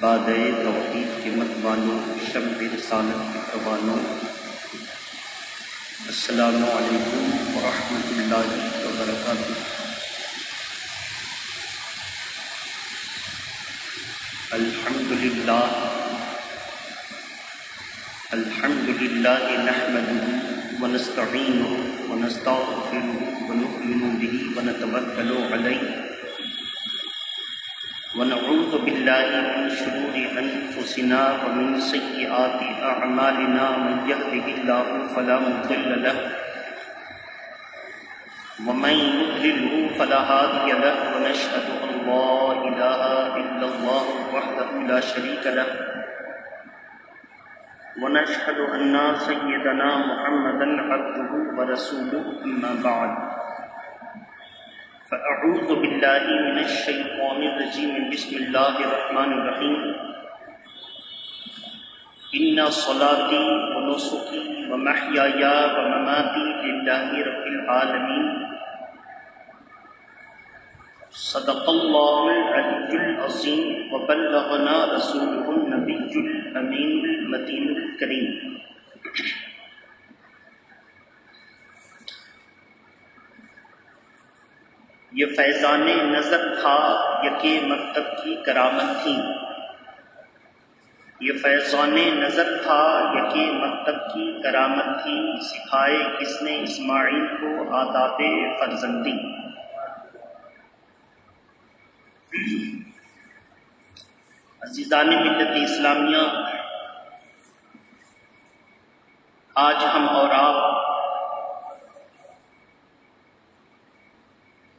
بادئ توحید کے متوانوں، شمع رسالت کے پروانوں، السلام علیکم ورحمۃ اللہ وبرکاتہ۔ الحمد للہ نحمده ونستعینه ونستغفره ونؤمن به ونتوکل علیہ ونعوذ باللہ من شرور انفسنا ومن سیئات اعمالنا، من یهده اللہ فلا مضل له ومن يضلل فلا هادي له، ونشهد ان لا اله الا الله وحده لا شريك له، ونشهد ان سيدنا محمدا عبده ورسوله، اما بعد فاعوذ بالله من الشيطان الرجيم، بسم الله الرحمن الرحيم، ان صلاتي ونسكي ومحياي ومماتي لله رب العالمين، صدق اللہ العلی العظیم وبلغنا رسوله النبی الامین المتین الکریم۔ یہ فیضان نظر تھا یکے مکتب کی کرامت تھی، یہ فیضان نظر تھا یکے مکتب کی کرامت تھی، سکھائے کس نے اسماعیل کو آداب فرزندی۔ عزیزان ملت اسلامیہ، آج ہم اور آپ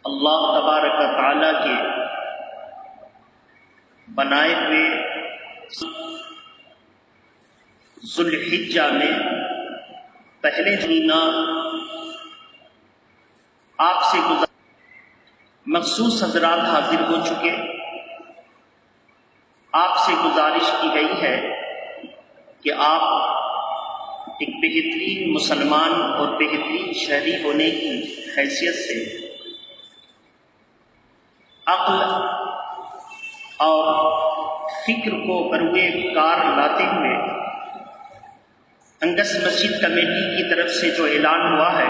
اللہ تبارک و تعالیٰ کے بنائے ہوئے ذوالحجہ میں پہلے مہینہ آپ سے مخصوص حضرات حاضر ہو چکے۔ آپ سے گزارش کی گئی ہے کہ آپ ایک بہترین مسلمان اور بہترین شہری ہونے کی حیثیت سے عقل اور فکر کو بروئے کار لاتے ہوئے انگس مسجد کمیٹی کی طرف سے جو اعلان ہوا ہے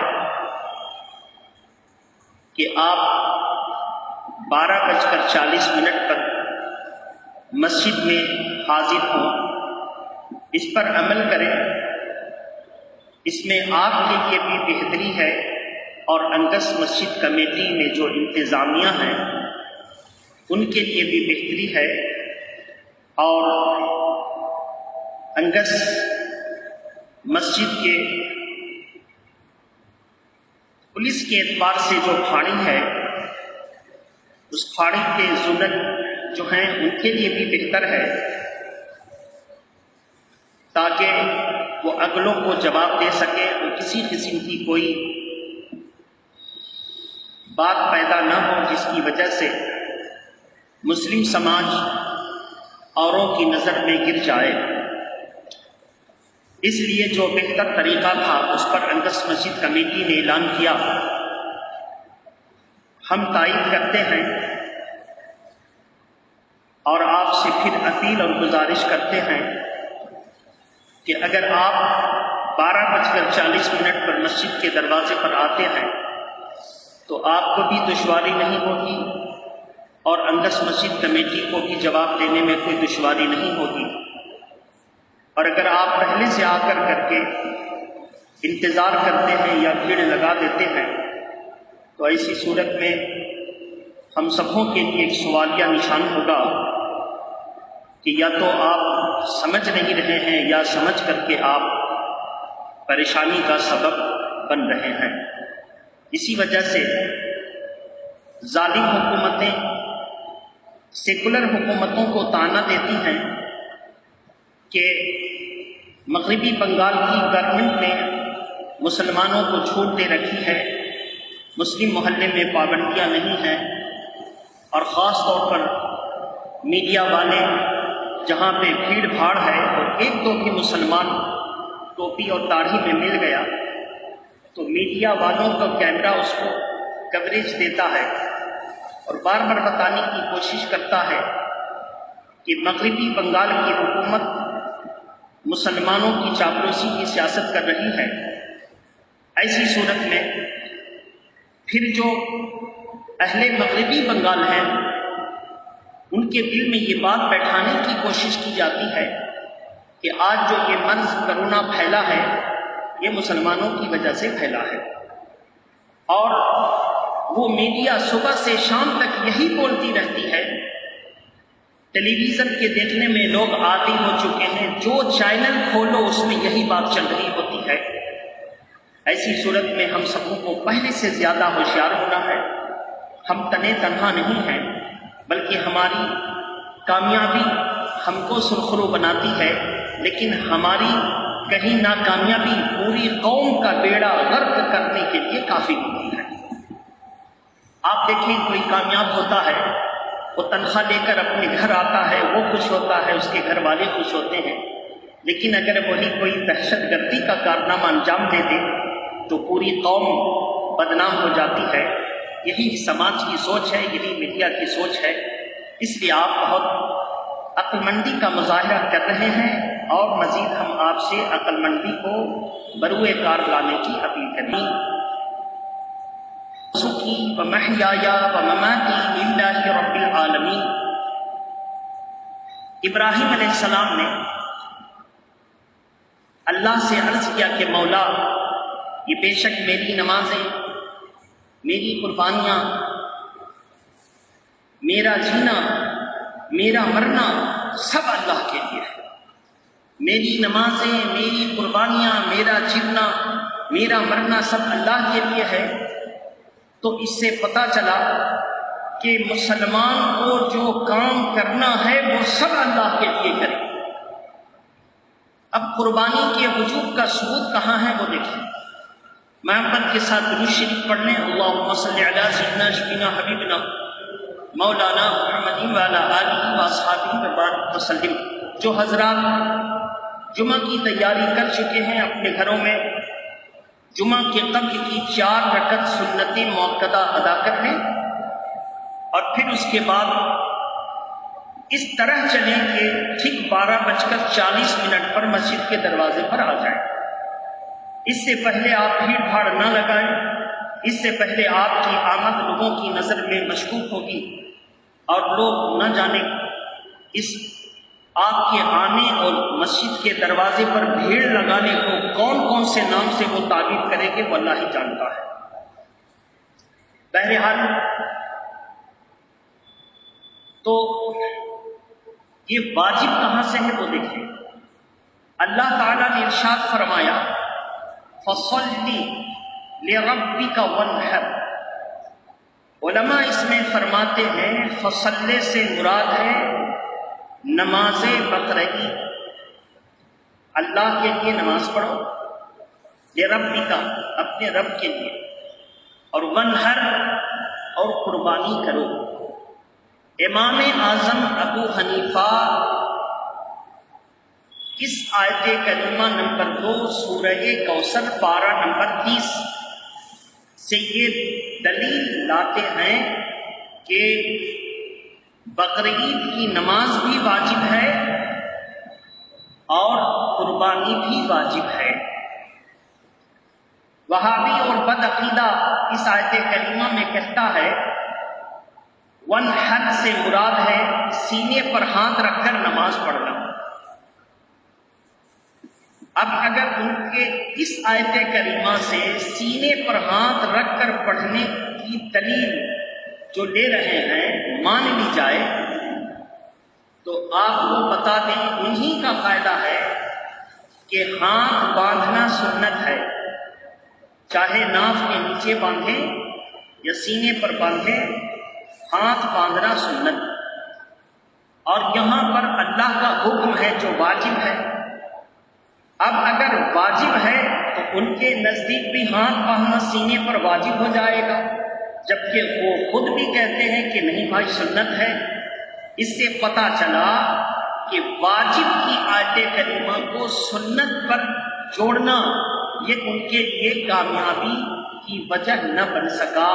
کہ آپ 12:40 پر مسجد میں حاضر ہوں، اس پر عمل کریں۔ اس میں آپ کے لیے بھی بہتری ہے اور انگس مسجد کمیٹی میں جو انتظامیہ ہیں ان کے لیے بھی بہتری ہے، اور انگس مسجد کے پولیس کے اعتبار سے جو پھاڑی ہے، اس پھاڑی کے ضمن جو ہیں ان کے لیے بھی بہتر ہے، تاکہ وہ اگلوں کو جواب دے سکے اور کسی قسم کی کوئی بات پیدا نہ ہو جس کی وجہ سے مسلم سماج اوروں کی نظر میں گر جائے۔ اس لیے جو بہتر طریقہ تھا اس پر انگس مسجد کمیٹی نے اعلان کیا۔ ہم تائید کرتے ہیں اور آپ سے پھر اپیل اور گزارش کرتے ہیں کہ اگر آپ 12:40 پر مسجد کے دروازے پر آتے ہیں تو آپ کو بھی دشواری نہیں ہوگی اور انگس مسجد کمیٹی کو بھی جواب دینے میں کوئی دشواری نہیں ہوگی، اور اگر آپ پہلے سے آ کر کے انتظار کرتے ہیں یا بھیڑ لگا دیتے ہیں تو ایسی صورت میں ہم سبوں کے لیے ایک سوالیہ نشان ہوگا کہ یا تو آپ سمجھ نہیں رہے ہیں یا سمجھ کر کے آپ پریشانی کا سبب بن رہے ہیں۔ اسی وجہ سے ظالم حکومتیں سیکولر حکومتوں کو طعنہ دیتی ہیں کہ مغربی بنگال کی گورنمنٹ نے مسلمانوں کو چھوٹ دے رکھی ہے، مسلم محلے میں پابندیاں نہیں ہیں، اور خاص طور پر میڈیا والے جہاں پہ بھیڑ بھاڑ ہے اور ایک دو بھی مسلمان ٹوپی اور داڑھی میں مل گیا تو میڈیا والوں کا کیمرہ اس کو کوریج دیتا ہے اور بار بار بتانے کی کوشش کرتا ہے کہ مغربی بنگال کی حکومت مسلمانوں کی چاپلوسی کی سیاست کر رہی ہے، ایسی صورت میں پھر جو اہل مغربی بنگال ہیں ان کے دل میں یہ بات بیٹھانے کی کوشش کی جاتی ہے کہ آج جو یہ مرض کرونا پھیلا ہے یہ مسلمانوں کی وجہ سے پھیلا ہے، اور وہ میڈیا صبح سے شام تک یہی بولتی رہتی ہے۔ ٹیلی ویژن کے دیکھنے میں لوگ عادی ہو چکے ہیں، جو چینل کھولو اس میں یہی بات چل رہی ہوتی ہے۔ ایسی صورت میں ہم سبوں کو پہلے سے زیادہ ہوشیار ہونا ہے۔ ہم تنے تنہا نہیں ہیں، بلکہ ہماری کامیابی ہم کو سرخرو بناتی ہے، لیکن ہماری کہیں ناکامیابی پوری قوم کا بیڑا غرق کرنے کے لیے کافی ہوتی ہے۔ آپ دیکھیں کوئی کامیاب ہوتا ہے، وہ تنخواہ لے کر اپنے گھر آتا ہے، وہ خوش ہوتا ہے، اس کے گھر والے خوش ہوتے ہیں، لیکن اگر وہی کوئی دہشت گردی کا کارنامہ انجام دے دے تو پوری قوم بدنام ہو جاتی ہے۔ یہی سماج کی سوچ ہے، یہی میڈیا کی سوچ ہے۔ اس لیے آپ بہت عقل مندی کا مظاہرہ کر رہے ہیں، اور مزید ہم آپ سے عقل مندی کو بروئے کار لانے کی اپیل کریں۔ نسکی ومحیایا ومماتی للہ رب العالمین۔ ابراہیم علیہ السلام نے اللہ سے عرض کیا کہ مولا، یہ بے شک میری نمازیں، میری قربانیاں، میرا جینا، میرا مرنا سب اللہ کے لیے ہے۔ میری نمازیں، میری قربانیاں، میرا جینا، میرا مرنا سب اللہ کے لیے ہے۔ تو اس سے پتہ چلا کہ مسلمان کو جو کام کرنا ہے وہ سب اللہ کے لیے کرے۔ اب قربانی کے وجوب کا ثبوت کہاں ہے وہ دیکھیں۔ محبت کے ساتھ درود شریف پڑھ لیں۔ اللہم صلی علی سیدنا شفینا حبیبنا مولانا محمد وعلی آلہ واصحابہ وبارک وسلم۔ جو حضرات جمعہ کی تیاری کر چکے ہیں اپنے گھروں میں، جمعہ کے قبل کی 4 رکعت سنت مؤکدہ ادا کر لیں، اور پھر اس کے بعد اس طرح چلیں کہ ٹھیک 12:40 پر مسجد کے دروازے پر آ جائیں۔ اس سے پہلے آپ بھیڑ بھاڑ نہ لگائیں، اس سے پہلے آپ کی آمد لوگوں کی نظر میں مشکوک ہوگی، اور لوگ نہ جانے اس آپ کے آنے اور مسجد کے دروازے پر بھیڑ لگانے کو کون کون سے نام سے وہ تعبیر کریں گے وہ اللہ ہی جانتا ہے۔ بہرحال تو یہ واجب کہاں سے ہے وہ دیکھیں۔ اللہ تعالیٰ نے ارشاد فرمایا فَصَلِّ لِرَبِّكَ وَانْحَرْ۔ علماء اس میں فرماتے ہیں فصلے سے مراد ہے نماز بقرعید۔ اللہ کے لیے نماز پڑھو، لِرَبِّكَ اپنے رب کے لیے، اور وَانْحَرْ اور قربانی کرو۔ امام اعظم ابو حنیفہ اس آیت کریمہ نمبر 2 سورہ کوثر پارہ نمبر 30 سے یہ دلیل لاتے ہیں کہ بقرعید کی نماز بھی واجب ہے اور قربانی بھی واجب ہے۔ وہابی اور بدعقیدہ اس آیت کریمہ میں کہتا ہے وَانْحَرْ سے مراد ہے سینے پر ہاتھ رکھ کر نماز پڑھنا۔ اب اگر ان کے اس آیت کریمہ سے سینے پر ہاتھ رکھ کر پڑھنے کی دلیل جو لے رہے ہیں مان لی جائے تو آپ کو بتا دیں انہی کا فائدہ ہے کہ ہاتھ باندھنا سنت ہے، چاہے ناف کے نیچے باندھیں یا سینے پر باندھیں، ہاتھ باندھنا سنت۔ اور یہاں پر اللہ کا حکم ہے جو واجب ہے۔ اب اگر واجب ہے تو ان کے نزدیک بھی ہاتھ باندھنا سینے پر واجب ہو جائے گا، جبکہ وہ خود بھی کہتے ہیں کہ نہیں بھائی سنت ہے۔ اس سے پتہ چلا کہ واجب کی آیت کریمہ کو سنت پر جوڑنا یہ ان کے لیے کامیابی کی وجہ نہ بن سکا،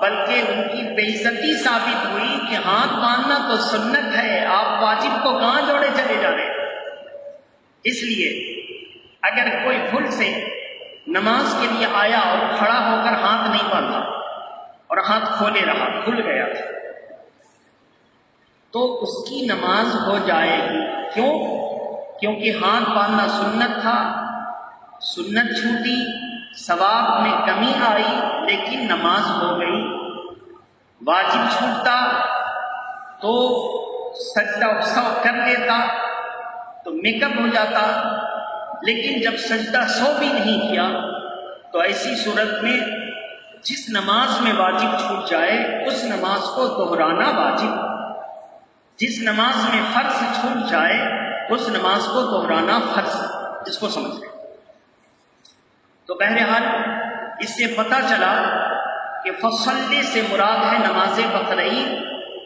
بلکہ ان کی بے عزتی ثابت ہوئی کہ ہاتھ باندھنا تو سنت ہے، آپ واجب کو کہاں جوڑے چلے جا رہے ہیں۔ اس لیے اگر کوئی بھول سے نماز کے لیے آیا اور کھڑا ہو کر ہاتھ نہیں باندھا اور ہاتھ کھولے رہا، بھول گیا تو اس کی نماز ہو جائے گی۔ کیوں؟ کیونکہ ہاتھ باندھنا سنت تھا، سنت چھوٹی، ثواب میں کمی آئی، لیکن نماز ہو گئی۔ واجب چھوٹتا تو سجدہ سو کر لیتا تو میک اپ ہو جاتا، لیکن جب سجدہ سو بھی نہیں کیا تو ایسی صورت میں جس نماز میں واجب چھوٹ جائے اس نماز کو دہرانا واجب، جس نماز میں فرض چھوٹ جائے اس نماز کو دہرانا فرض، اس کو سمجھ لیں۔ تو بہرحال اس سے پتہ چلا کہ فصلی سے مراد ہے نماز بقرعید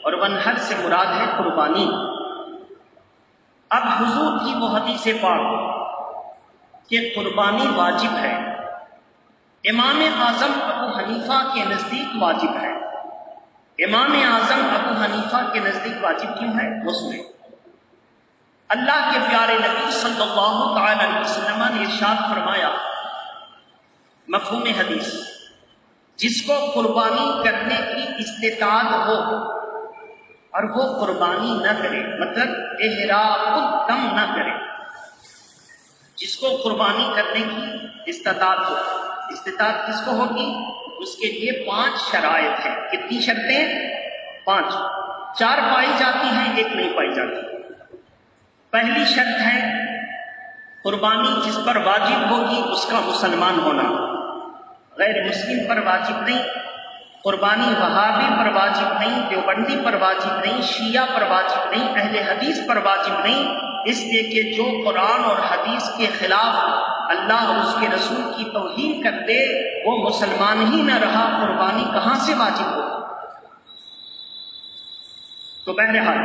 اور ونحر سے مراد ہے قربانی۔ اب حضور کی وہ حدیث پاک کہ قربانی واجب ہے، امام اعظم ابو حنیفہ کے نزدیک واجب ہے۔ امام اعظم ابو حنیفہ کے نزدیک واجب کیوں ہے؟ وہ سنیں۔ اللہ کے پیارے نبی صلی اللہ تعالی علیہ وسلم نے ارشاد فرمایا، مفہوم حدیث، جس کو قربانی کرنے کی استطاعت ہو اور وہ قربانی نہ کرے، مطلب احراق الدم نہ کرے، جس کو قربانی کرنے کی استطاعت ہو، استطاعت کس کو ہوگی؟ اس کے لیے 5 شرائط ہیں۔ کتنی شرطیں؟ 5، 4 پائی جاتی ہیں، 1 نہیں پائی جاتی۔ پہلی شرط ہے قربانی جس پر واجب ہوگی اس کا مسلمان ہونا، غیر مسلم پر واجب نہیں۔ قربانی وہابی پر واجب نہیں، دیوبندی پر واجب نہیں، شیعہ پر واجب نہیں، اہل حدیث پر واجب نہیں، اس لیے کہ جو قرآن اور حدیث کے خلاف اللہ اور اس کے رسول کی توہین کر دے وہ مسلمان ہی نہ رہا، قربانی کہاں سے واجب ہو؟ تو بہرحال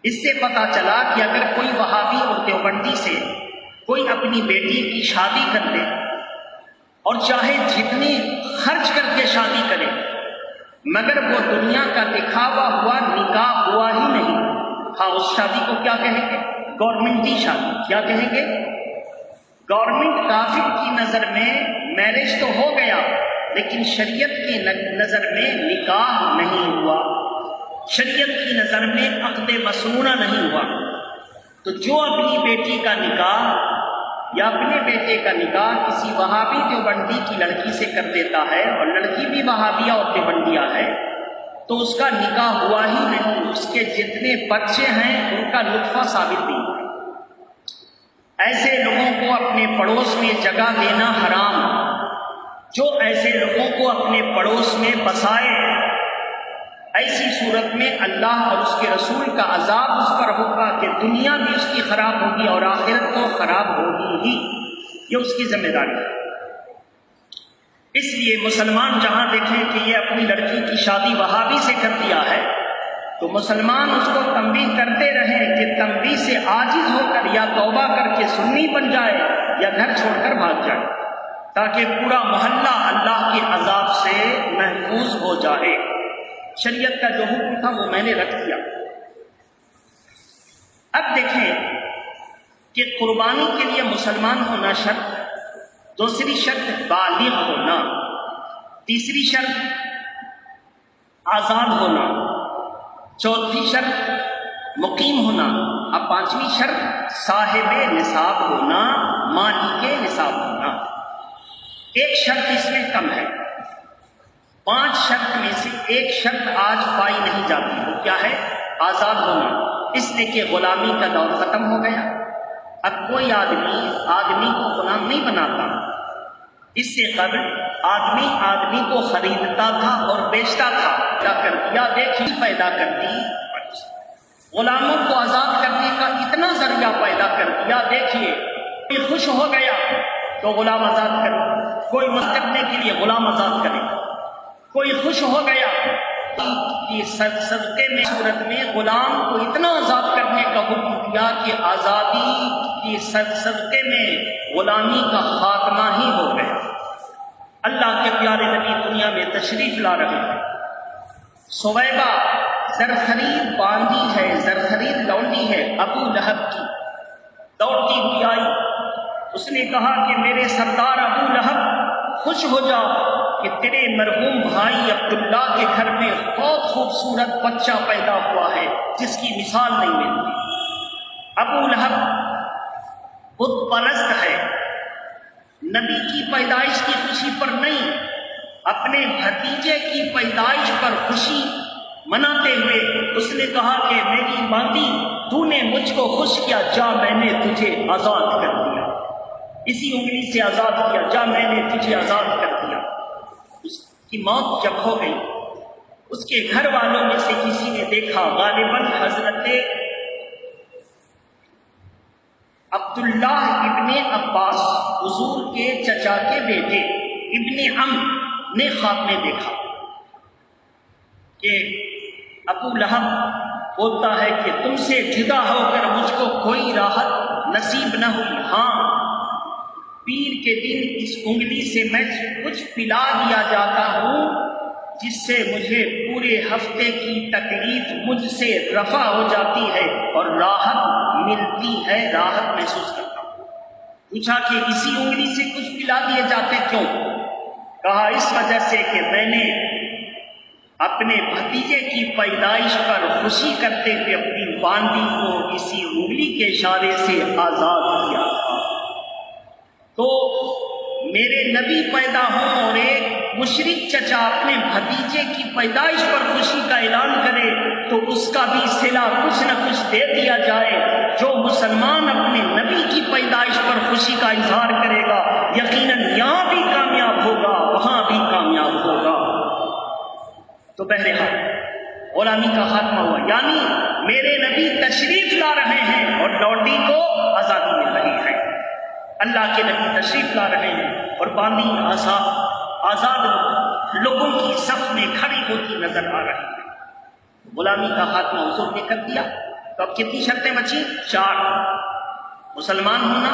اس سے پتہ چلا کہ اگر کوئی وہابی اور دیوبندی سے کوئی اپنی بیٹی کی شادی کر دے اور چاہے جتنی خرچ کر کے شادی کرے مگر وہ دنیا کا دکھاوا ہوا نکاح ہوا ہی نہیں، ہاں اس شادی کو کیا کہیں گے؟ گورنمنٹی شادی۔ کیا کہیں گے؟ گورنمنٹ کافر کی نظر میں میرج تو ہو گیا لیکن شریعت کی نظر میں نکاح نہیں ہوا، شریعت کی نظر میں عقد مسنونہ نہیں ہوا۔ تو جو اپنی بیٹی کا نکاح یا اپنے بیٹے کا نکاح کسی وہابی دیوبندی کی لڑکی سے کر دیتا ہے اور لڑکی بھی وہابیہ اور دیوبندیہ ہے تو اس کا نکاح ہوا ہی نہیں، اس کے جتنے بچے ہیں ان کا نطفہ ثابت نہیں ہے۔ ایسے لوگوں کو اپنے پڑوس میں جگہ دینا حرام، جو ایسے لوگوں کو اپنے پڑوس میں بسائے ایسی صورت میں اللہ اور اس کے رسول کا عذاب اس پر ہوگا کہ دنیا بھی اس کی خراب ہوگی اور آخرت تو خراب ہوگی ہی، یہ اس کی ذمہ داری ہے۔ اس لیے مسلمان جہاں دیکھیں کہ یہ اپنی لڑکی کی شادی وہابی سے کر دیا ہے تو مسلمان اس کو تنبیہ کرتے رہیں کہ تنبیہ سے عاجز ہو کر یا توبہ کر کے سنی بن جائے یا گھر چھوڑ کر بھاگ جائے، تاکہ پورا محلہ اللہ کے عذاب سے محفوظ ہو جائے۔ شریعت کا جو حکم تھا وہ میں نے رکھ دیا۔ اب دیکھیں کہ قربانی کے لیے مسلمان ہونا شرط، دوسری شرط بالغ ہونا، تیسری شرط آزاد ہونا، چوتھی شرط مقیم ہونا، اب پانچویں شرط صاحب نصاب ہونا، مالک نصاب ہونا۔ ایک شرط اس میں کم ہے، 5 شرط میں سے ایک شرط آج پائی نہیں جاتی، وہ کیا ہے؟ آزاد ہونا، اس لیے کہ غلامی کا دور ختم ہو گیا۔ اب کوئی آدمی کو غلام نہیں بناتا، اس سے قبل آدمی کو خریدتا تھا اور بیچتا تھا، پیدا کر دیا، دیکھیے پیدا کر دی، غلاموں کو آزاد کرنے کا اتنا ذریعہ پیدا کر دیا، دیکھیے کوئی خوش ہو گیا تو غلام آزاد کرے، کوئی مت کرنے کے لیے غلام آزاد کرے، کوئی خوش ہو گیا کہ صدقے میں صورت میں غلام کو اتنا آزاد کرنے کا حکم دیا کہ آزادی کی صدقے میں غلامی کا خاتمہ ہی ہو گیا۔ اللہ کے پیارے نبی دنیا میں تشریف لا رہے ہیں۔ سویبہ زرخرید باندی ہے، زرخرید لونڈی ہے ابو لہب کی، دوڑتی ہوئی آئی۔ اس نے کہا کہ میرے سردار ابو لہب، خوش ہو جا کہ تیرے مرحوم بھائی عبداللہ کے گھر میں بہت خوبصورت بچہ پیدا ہوا ہے جس کی مثال نہیں ملتی۔ ابو لہب بت پرست ہے، نبی کی پیدائش کی خوشی پر نہیں، اپنے بھتیجے کی پیدائش پر خوشی مناتے ہوئے اس نے کہا کہ میری باندی، تو نے مجھ کو خوش کیا، جا میں نے تجھے آزاد کر دیا، اسی انگلی سے آزاد کیا، جا میں نے تجھے آزاد کر دیا۔ اس کی موت جب ہو گئی، اس کے گھر والوں میں سے کسی نے دیکھا، غالباً حضرت عبداللہ ابن عباس، حضور کے چچا کے بیٹے ابن عم نے خواب میں دیکھا کہ ابو لہب بولتا ہے کہ تم سے جدا ہو کر مجھ کو کوئی راحت نصیب نہ ہوئی، ہاں پیر کے دن اس انگلی سے میں کچھ پلا دیا جاتا ہوں جس سے مجھے پورے ہفتے کی تکلیف مجھ سے رفع ہو جاتی ہے اور راحت ملتی ہے، راحت محسوس کرتا ہوں۔ پوچھا کہ اسی انگلی سے کچھ پلا دیے جاتے کیوں؟ کہا اس وجہ سے کہ میں نے اپنے بھتیجے کی پیدائش پر خوشی کرتے ہوئے اپنی باندی کو اسی انگلی کے اشارے سے آزاد کیا تھا۔ تو میرے نبی پیدا ہوں اور ایک مشرک چچا اپنے بھتیجے کی پیدائش پر خوشی کا اعلان کرے تو اس کا بھی صلہ کچھ نہ کچھ دے دیا جائے۔ جو مسلمان اپنے نبی کی پیدائش پر خوشی کا اظہار کرے گا یقیناً یہاں بھی کامیاب ہوگا، وہاں بھی کامیاب ہوگا۔ تو بہرحال غلامی کا خاتمہ ہوا، یعنی میرے نبی تشریف لا رہے ہیں اور لونڈی کو آزادی مل رہی ہے۔ اللہ کے نبی تشریف لا رہے ہیں اور باندی آزاد لوگوں کی صف میں کھڑی ہوتی نظر آ رہی ہے۔ غلامی کا خاتمہ حضور نے کر دیا۔ تو اب کتنی شرطیں بچی؟ 4۔ مسلمان ہونا،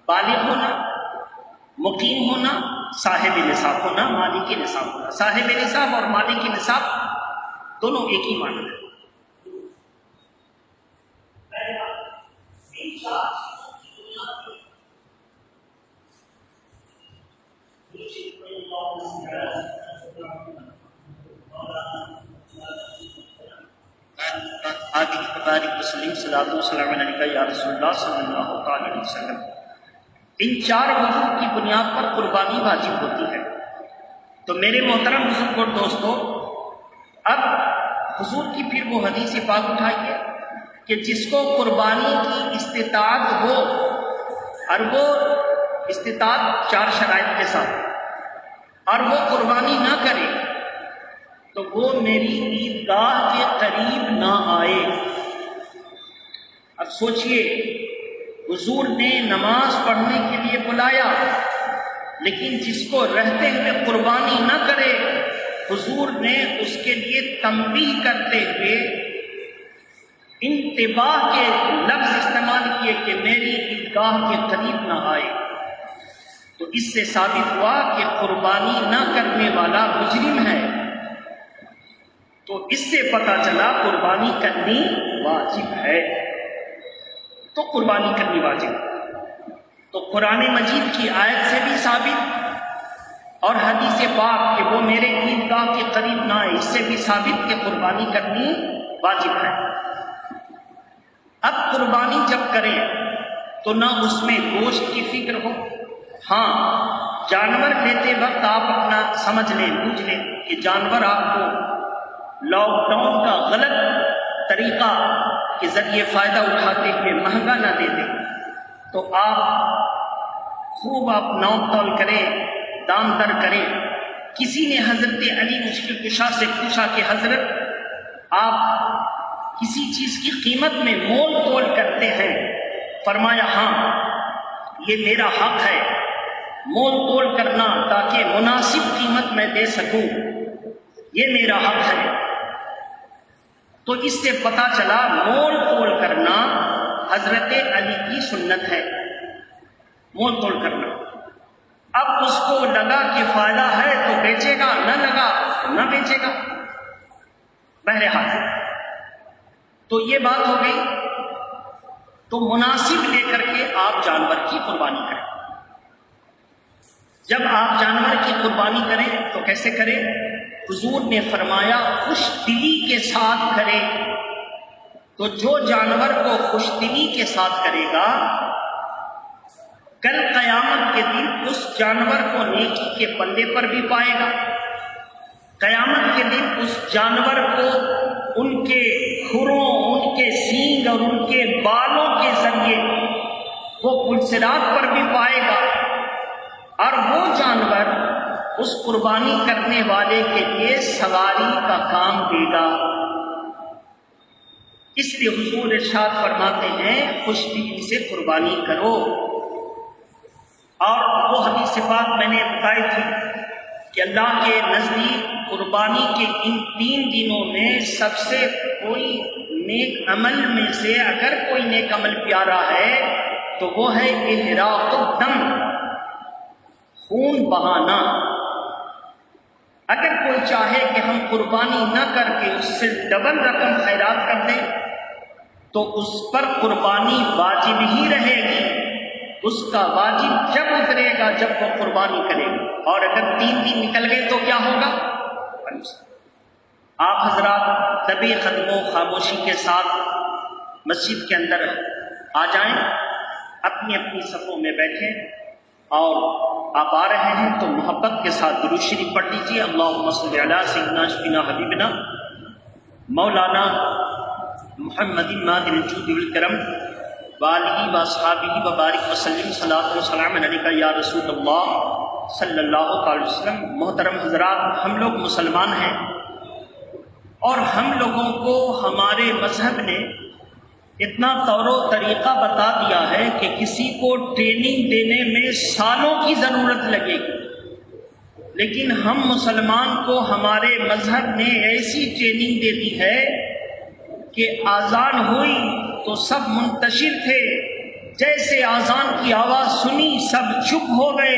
بالغ ہونا، مقیم ہونا، صاحب نصاب ہونا، مالک نصاب ہونا۔ صاحب نصاب اور مالک نصاب دونوں ایک ہی معنی ہے۔ آگے کی تبارک وسلم صلی اللہ علیہ وسلم یا رسول اللہ صلی اللہ علیہ وسلم، ان 4 وجوہ کی بنیاد پر قربانی واجب ہوتی ہے۔ تو میرے محترم بزرگ اور دوستو، اب حضور کی پھر وہ حدیث پاک اٹھائیے کہ جس کو قربانی کی استطاعت ہو، اور وہ استطاعت 4 شرائط کے ساتھ، اور وہ قربانی نہ کرے تو وہ میری عیدگاہ کے قریب نہ آئے۔ اب سوچئے، حضور نے نماز پڑھنے کے لیے بلایا، لیکن جس کو رہتے ہوئے قربانی نہ کرے، حضور نے اس کے لیے تنبیہ کرتے ہوئے انتباہ کے لفظ استعمال کیے کہ میری عیدگاہ کے قریب نہ آئے۔ تو اس سے ثابت ہوا کہ قربانی نہ کرنے والا مجرم ہے۔ تو اس سے پتہ چلا قربانی کرنی واجب ہے۔ تو قربانی کرنی واجب، تو قرآن مجید کی آیت سے بھی ثابت اور حدیث پاک کہ وہ میرے عیدگاہ کے قریب نہ آئے، اس سے بھی ثابت کہ قربانی کرنی واجب ہے۔ اب قربانی جب کریں تو نہ اس میں گوشت کی فکر ہو، ہاں جانور لیتے وقت آپ اپنا سمجھ لیں، بوجھ لیں کہ جانور آپ کو لاک ڈاؤن کا غلط طریقہ کے ذریعے فائدہ اٹھاتے ہوئے مہنگا نہ دے دیں، تو آپ خوب نوک تول کریں، دام در کریں۔ کسی نے حضرت علی مشکل کشا سے پوچھا کہ حضرت آپ کسی چیز کی قیمت میں مول تول کرتے ہیں؟ فرمایا ہاں، یہ میرا حق ہے مول تول کرنا، تاکہ مناسب قیمت میں دے سکوں، یہ میرا حق ہے۔ تو اس سے پتہ چلا مول تول کرنا حضرت علی کی سنت ہے، مول تول کرنا۔ اب اس کو لگا کہ فائدہ ہے تو بیچے گا، نہ لگا تو نہ بیچے گا۔ بہرحال تو یہ بات ہو گئی۔ تو مناسب لے کر کے آپ جانور کی قربانی کریں۔ جب آپ جانور کی قربانی کریں تو کیسے کریں؟ حضور نے فرمایا خوش دلی کے ساتھ کرے۔ تو جو جانور کو خوش دلی کے ساتھ کرے گا، کل قیامت کے دن اس جانور کو نیکی کے پلے پر بھی پائے گا۔ قیامت کے دن اس جانور کو ان کے کھروں، ان کے سینگ اور ان کے بالوں کے ذریعے وہ پلسرات پر بھی پائے گا، اور وہ جانور اس قربانی کرنے والے کے لیے سواری کا کام دے گا۔ اس لیے حضور ارشاد فرماتے ہیں خوش دلی سے قربانی کرو۔ اور وہ حدیث پاک میں نے بتائی تھی کہ اللہ کے نزدیک قربانی کے ان 3 دنوں میں سب سے کوئی نیک عمل میں سے اگر کوئی نیک عمل پیارا ہے تو وہ ہے احراق الدم، خون بہانا۔ اگر کوئی چاہے کہ ہم قربانی نہ کر کے اس سے ڈبل رقم خیرات کر دیں تو اس پر قربانی واجب ہی رہے گی۔ اس کا واجب جب اترے گا جب وہ قربانی کرے گا، اور اگر 3 دن نکل گئے تو کیا ہوگا؟ آپ حضرات طبی قدموں خاموشی کے ساتھ مسجد کے اندر آ جائیں، اپنی اپنی صفوں میں بیٹھیں، اور آپ آ رہے ہیں تو محبت کے ساتھ درود شریف پڑھ لیجیے۔ اللہم صلی علی سیدنا شفینا حبیبنا مولانا محمد ماہر الجود والکرم وآلہ واصحابہ وبارک وسلم صلاۃ و سلام علیکہ یا رسول اللہ صلی اللہ علیہ وسلم۔ محترم حضرات، ہم لوگ مسلمان ہیں، اور ہم لوگوں کو ہمارے مذہب نے اتنا طور و طریقہ بتا دیا ہے کہ کسی کو ٹریننگ دینے میں سالوں کی ضرورت لگے گی، لیکن ہم مسلمان کو ہمارے مذہب نے ایسی ٹریننگ دے دی ہے کہ آذان ہوئی تو سب منتشر تھے، جیسے آذان کی آواز سنی سب چپ ہو گئے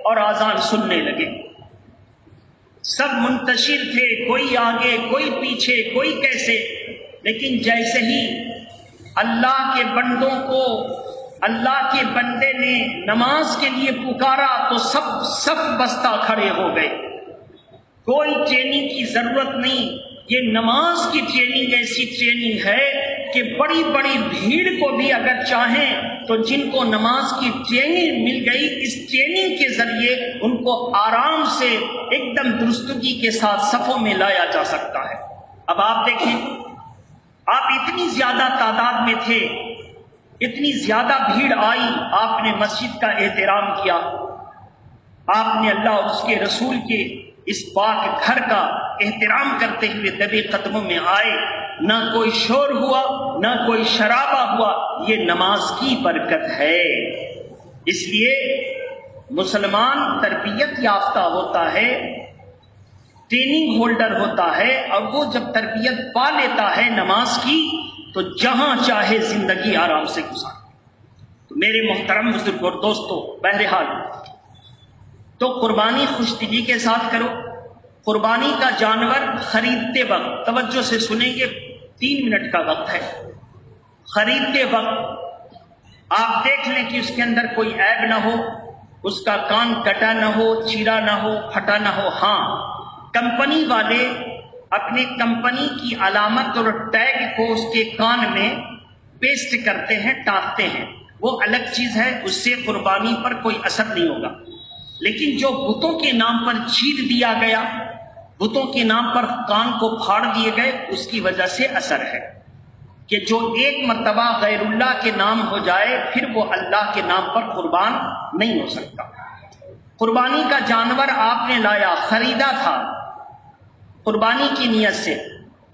اور آذان سننے لگے۔ سب منتشر تھے، کوئی آگے کوئی پیچھے کوئی کیسے، لیکن جیسے ہی اللہ کے بندوں کو اللہ کے بندے نے نماز کے لیے پکارا تو سب بستہ کھڑے ہو گئے۔ کوئی ٹریننگ کی ضرورت نہیں۔ یہ نماز کی ٹریننگ ایسی ٹریننگ ہے کہ بڑی بڑی بھیڑ کو بھی اگر چاہیں تو جن کو نماز کی ٹریننگ مل گئی، اس ٹریننگ کے ذریعے ان کو آرام سے ایک دم درستگی کے ساتھ صفوں میں لایا جا سکتا ہے۔ اب آپ دیکھیں، آپ اتنی زیادہ تعداد میں تھے، اتنی زیادہ بھیڑ آئی، آپ نے مسجد کا احترام کیا، آپ نے اللہ اور اس کے رسول کے اس پاک گھر کا احترام کرتے ہوئے دبی قدموں میں آئے، نہ کوئی شور ہوا نہ کوئی شرابہ ہوا۔ یہ نماز کی برکت ہے۔ اس لیے مسلمان تربیت یافتہ ہوتا ہے، ٹریننگ ہولڈر ہوتا ہے، اور وہ جب تربیت پا لیتا ہے نماز کی تو جہاں چاہے زندگی آرام سے گزارے۔ تو میرے محترم بزرگ اور دوستو، بہرحال تو قربانی خوش دلی کے ساتھ کرو۔ قربانی کا جانور خریدتے وقت توجہ سے سنیں گے، 3 منٹ کا وقت ہے۔ خریدتے وقت آپ دیکھ لیں کہ اس کے اندر کوئی عیب نہ ہو، اس کا کان کٹا نہ ہو، چیرا نہ ہو، پھٹا نہ ہو۔ ہاں، کمپنی والے اپنے کمپنی کی علامت اور ٹیگ کو اس کے کان میں پیسٹ کرتے ہیں، ٹانپتے ہیں، وہ الگ چیز ہے، اس سے قربانی پر کوئی اثر نہیں ہوگا۔ لیکن جو بتوں کے نام پر چیر دیا گیا، بتوں کے نام پر کان کو پھاڑ دیے گئے، اس کی وجہ سے اثر ہے کہ جو ایک مرتبہ غیر اللہ کے نام ہو جائے پھر وہ اللہ کے نام پر قربان نہیں ہو سکتا۔ قربانی کا جانور آپ نے لایا، خریدا تھا قربانی کی نیت سے،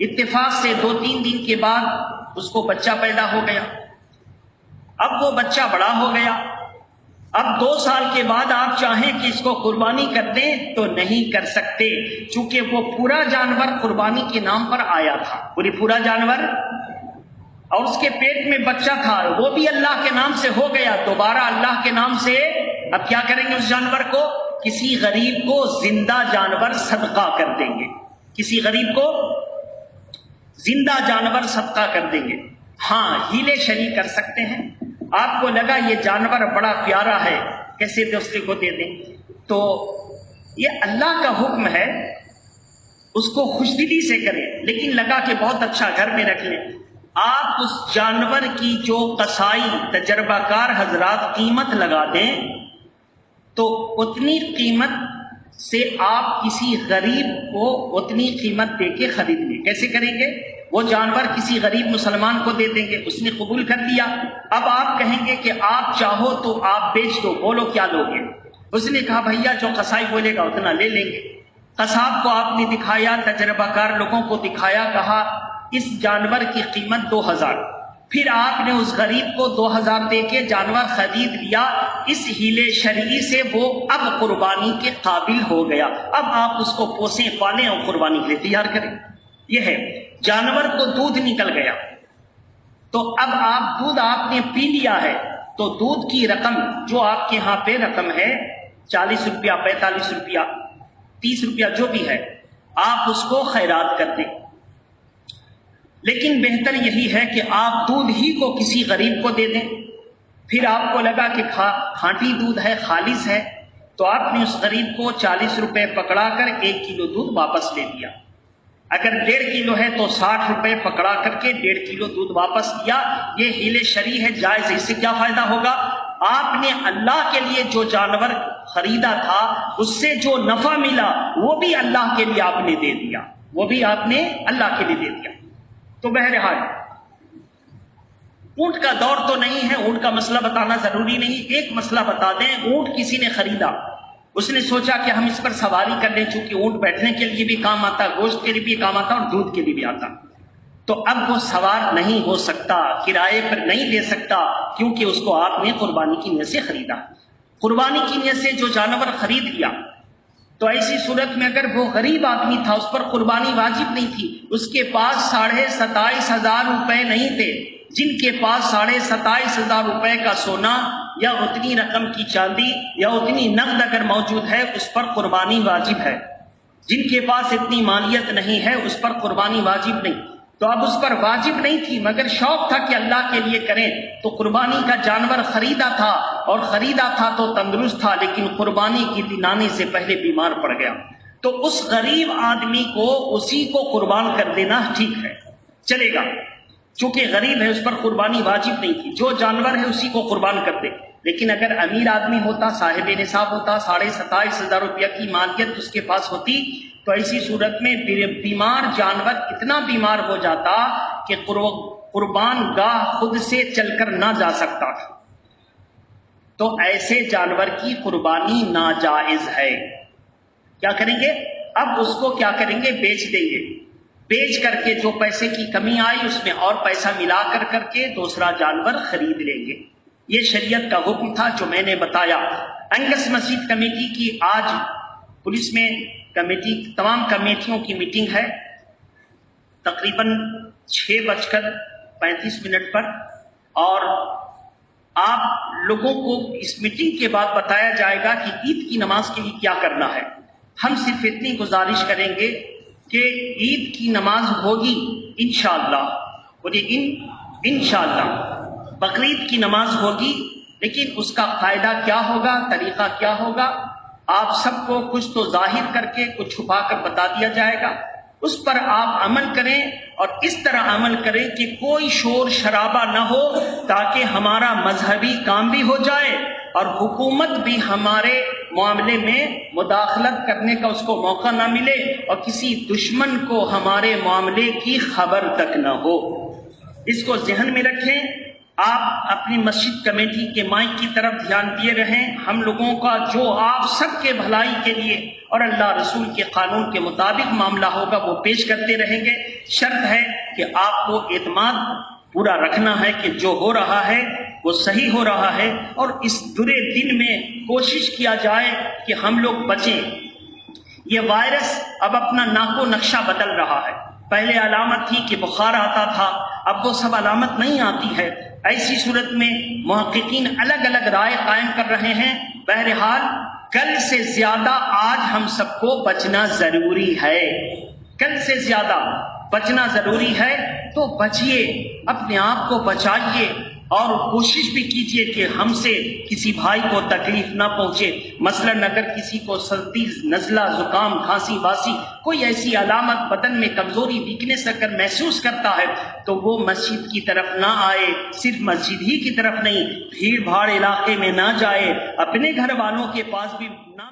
اتفاق سے 2-3 دن کے بعد اس کو بچہ پیدا ہو گیا۔ اب وہ بچہ بڑا ہو گیا، اب 2 سال کے بعد آپ چاہیں کہ اس کو قربانی کر دیں تو نہیں کر سکتے، چونکہ وہ پورا جانور قربانی کے نام پر آیا تھا، پورا جانور، اور اس کے پیٹ میں بچہ تھا، وہ بھی اللہ کے نام سے ہو گیا، دوبارہ اللہ کے نام سے اب کیا کریں گے؟ اس جانور کو کسی غریب کو زندہ جانور صدقہ کر دیں گے، کسی غریب کو زندہ جانور صدقہ کر دیں گے۔ ہاں، ہیلے شری کر سکتے ہیں۔ آپ کو لگا یہ جانور بڑا پیارا ہے، کیسے دوسرے کو دے دیں؟ تو یہ اللہ کا حکم ہے، اس کو خوش دلی سے کریں، لیکن لگا کہ بہت اچھا گھر میں رکھ لیں۔ آپ اس جانور کی جو قصائی تجربہ کار حضرات قیمت لگا دیں تو اتنی قیمت سے آپ کسی غریب کو اتنی قیمت دے کے خرید لیں۔ کیسے کریں گے؟ وہ جانور کسی غریب مسلمان کو دے دیں گے، اس نے قبول کر لیا۔ اب آپ کہیں گے کہ آپ چاہو تو آپ بیچ دو، بولو کیا لوگے؟ اس نے کہا بھیا جو قصائی بولے گا اتنا لے لیں گے۔ قصاب کو آپ نے دکھایا، تجربہ کار لوگوں کو دکھایا، کہا اس جانور کی قیمت 2000۔ پھر آپ نے اس غریب کو 2000 دے کے جانور خرید لیا۔ اس ہیلے شرعی سے وہ اب قربانی کے قابل ہو گیا۔ اب آپ اس کو پوسیں پالیں اور قربانی کے لیے تیار کریں۔ یہ ہے، جانور کو دودھ نکل گیا تو اب دودھ آپ نے پی لیا ہے، تو دودھ کی رقم جو آپ کے ہاں پہ رقم ہے 40 روپیہ، 45 روپیہ، 30 روپیہ جو بھی ہے، آپ اس کو خیرات کر دیں۔ لیکن بہتر یہی ہے کہ آپ دودھ ہی کو کسی غریب کو دے دیں۔ پھر آپ کو لگا کہ کھانٹی دودھ ہے، خالص ہے، تو آپ نے اس غریب کو 40 روپے پکڑا کر 1 کلو دودھ واپس لے لیا۔ اگر 1.5 کلو ہے تو 60 روپے پکڑا کر کے 1.5 کلو دودھ واپس لیا۔ یہ ہیلے شرعی ہے، جائز ہے۔ اس سے کیا فائدہ ہوگا؟ آپ نے اللہ کے لیے جو جانور خریدا تھا اس سے جو نفع ملا وہ بھی اللہ کے لیے آپ نے دے دیا، وہ بھی آپ نے اللہ کے لیے دے دیا۔ تو بہرحال اونٹ کا دور تو نہیں ہے، اونٹ کا مسئلہ بتانا ضروری نہیں۔ ایک مسئلہ بتا دیں، اونٹ کسی نے خریدا، اس نے سوچا کہ ہم اس پر سواری کر لیں، چونکہ اونٹ بیٹھنے کے لیے بھی کام آتا، گوشت کے لیے بھی کام آتا اور دودھ کے لیے بھی آتا، تو اب وہ سوار نہیں ہو سکتا، کرائے پر نہیں دے سکتا، کیونکہ اس کو آپ نے قربانی کی نیت سے خریدا۔ قربانی کی نیت سے جو جانور خرید لیا، تو ایسی صورت میں اگر وہ غریب آدمی تھا، اس پر قربانی واجب نہیں تھی، اس کے پاس 27,500 روپے نہیں تھے، جن کے پاس 27,500 روپے کا سونا یا اتنی رقم کی چاندی یا اتنی نقد اگر موجود ہے، اس پر قربانی واجب ہے۔ جن کے پاس اتنی مالیت نہیں ہے اس پر قربانی واجب نہیں۔ تو اب اس پر واجب نہیں تھی، مگر شوق تھا کہ اللہ کے لیے کریں، تو قربانی کا جانور خریدا تھا، اور خریدا تھا تو تندرست تھا، لیکن قربانی کی دن آنے سے پہلے بیمار پڑ گیا، تو اس غریب آدمی کو اسی کو قربان کر دینا ٹھیک ہے، چلے گا، چونکہ غریب ہے اس پر قربانی واجب نہیں تھی، جو جانور ہے اسی کو قربان کر دے۔ لیکن اگر امیر آدمی ہوتا، صاحب نصاب ہوتا، 27,500 روپیہ کی مالیت اس کے پاس ہوتی، تو ایسی صورت میں بیمار جانور اتنا بیمار ہو جاتا کہ قربان گاہ خود سے چل کر نہ جا سکتا تھا، تو ایسے جانور کی قربانی ناجائز ہے۔ کیا کریں گے؟ اب اس کو کیا کریں گے؟ بیچ دیں گے، بیچ کر کے جو پیسے کی کمی آئی اس میں اور پیسہ ملا کر کے دوسرا جانور خرید لیں گے۔ یہ شریعت کا حکم تھا جو میں نے بتایا۔ انگس مسجد کمیٹی کی آج پولیس میں کمیٹی، تمام کمیٹیوں کی میٹنگ ہے، تقریباً 6:35 پر، اور آپ لوگوں کو اس میٹنگ کے بعد بتایا جائے گا کہ عید کی نماز کے لیے کیا کرنا ہے۔ ہم صرف اتنی گزارش کریں گے کہ عید کی نماز ہوگی انشاءاللہ، بولیے انشاءاللہ، بقرعید کی نماز ہوگی، لیکن اس کا قاعدہ کیا ہوگا، طریقہ کیا ہوگا، آپ سب کو کچھ تو ظاہر کر کے کچھ چھپا کر بتا دیا جائے گا۔ اس پر آپ عمل کریں، اور اس طرح عمل کریں کہ کوئی شور شرابہ نہ ہو، تاکہ ہمارا مذہبی کام بھی ہو جائے اور حکومت بھی ہمارے معاملے میں مداخلت کرنے کا اس کو موقع نہ ملے، اور کسی دشمن کو ہمارے معاملے کی خبر تک نہ ہو۔ اس کو ذہن میں رکھیں۔ آپ اپنی مسجد کمیٹی کے مائک کی طرف دھیان دیے رہیں۔ ہم لوگوں کا جو آپ سب کے بھلائی کے لیے اور اللہ رسول کے قانون کے مطابق معاملہ ہوگا وہ پیش کرتے رہیں گے۔ شرط ہے کہ آپ کو اعتماد پورا رکھنا ہے کہ جو ہو رہا ہے وہ صحیح ہو رہا ہے، اور اس برے دن میں کوشش کیا جائے کہ ہم لوگ بچیں۔ یہ وائرس اب اپنا ناک و نقشہ بدل رہا ہے۔ پہلے علامت تھی کہ بخار آتا تھا، اب وہ سب علامت نہیں آتی ہے۔ ایسی صورت میں محققین الگ الگ رائے قائم کر رہے ہیں۔ بہرحال کل سے زیادہ آج ہم سب کو بچنا ضروری ہے، کل سے زیادہ بچنا ضروری ہے، تو بچیے، اپنے آپ کو بچائیے اور کوشش بھی کیجیے کہ ہم سے کسی بھائی کو تکلیف نہ پہنچے۔ مثلاً اگر کسی کو سردی، نزلہ، زکام، کھانسی، باسی، کوئی ایسی علامت، بدن میں کمزوری، ویکنس اگر محسوس کرتا ہے تو وہ مسجد کی طرف نہ آئے، صرف مسجد ہی کی طرف نہیں، بھیڑ بھاڑ علاقے میں نہ جائے، اپنے گھر والوں کے پاس بھی نہ